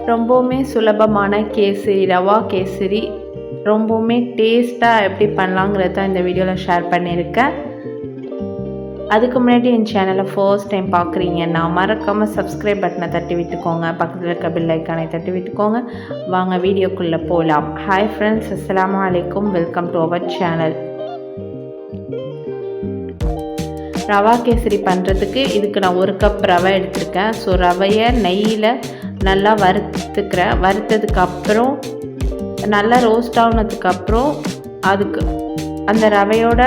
ரொம்பவுமே சுலபமான கேசரி, ரவா கேசரி ரொம்பவுமே டேஸ்ட்டாக எப்படி பண்ணலாங்கிறது தான் இந்த வீடியோவில் ஷேர் பண்ணியிருக்கேன். அதுக்கு முன்னாடி என் சேனலை ஃபர்ஸ்ட் டைம் பார்க்குறீங்கன்னா மறக்காமல் சப்ஸ்கிரைப் பட்டனை தட்டி விட்டுக்கோங்க. பக்கத்தில் இருக்க பெல் ஐக்கானை தட்டி விட்டுக்கோங்க. வாங்க வீடியோக்குள்ளே போகலாம். ஹாய் ஃப்ரெண்ட்ஸ், அஸ்ஸலாமு அலைக்கும். Welcome to our channel. Rava kesari பண்ணுறதுக்கு இதுக்கு நான் 1 கப் ரவை எடுத்திருக்கேன். ஸோ ரவையை நெய்யில் நல்லா வறுத்துக்கிறேன். வறுத்ததுக்கப்புறம் நல்லா ரோஸ்ட் ஆனதுக்கப்புறம் அதுக்கு அந்த ரவையோட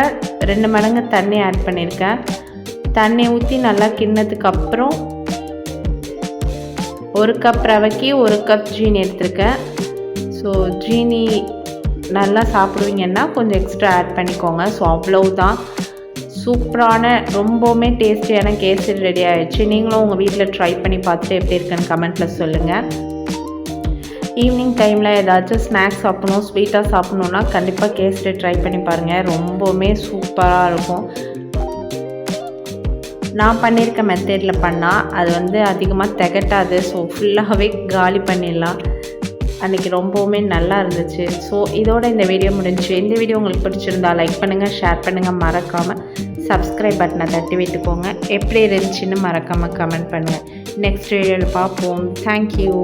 2 மடங்கு தண்ணி ஆட் பண்ணியிருக்கேன். தண்ணி ஊற்றி நல்லா கிண்ணதுக்கப்புறம் 1 கப் ரவைக்கு 1 கப் ஜீனி எடுத்திருக்கேன். ஸோ ஜீனி நல்லா சாப்பிடுவீங்கன்னா கொஞ்சம் எக்ஸ்ட்ரா ஆட் பண்ணிக்கோங்க. ஸோ அவ்வளவுதான். சூப்பரான ரொம்பவுமே டேஸ்டியான கேசரி ரெடி ஆகிடுச்சு. நீங்களும் உங்கள் வீட்டில் ட்ரை பண்ணி பார்த்துட்டு எப்படி இருக்குன்னு கமெண்ட்டில் சொல்லுங்கள். ஈவினிங் டைமில் ஏதாச்சும் ஸ்நாக்ஸ் சாப்பிடணும், ஸ்வீட்டாக சாப்பிட்ணுன்னா கண்டிப்பாக கேசரி ட்ரை பண்ணி பாருங்கள். ரொம்பவுமே சூப்பராக இருக்கும். நான் பண்ணியிருக்க மெத்தடில் பண்ணால் அது அதிகமாக திகட்டாது. ஸோ ஃபுல்லாகவே காலி பண்ணிடலாம். அன்றைக்கி ரொம்பவுமே நல்லா இருந்துச்சு. ஸோ இதோட இந்த வீடியோ முடிஞ்சிச்சு. இந்த வீடியோ உங்களுக்கு பிடிச்சிருந்தா லைக் பண்ணுங்கள், ஷேர் பண்ணுங்கள். மறக்காமல் சப்ஸ்கிரைப் பட்டனை தட்டி விட்டுக்கோங்க. எப்படி இருந்துச்சுன்னு மறக்காமல் கமெண்ட் பண்ணுங்கள். நெக்ஸ்ட் வீடியோவில் பார்ப்போம். தேங்க்யூ.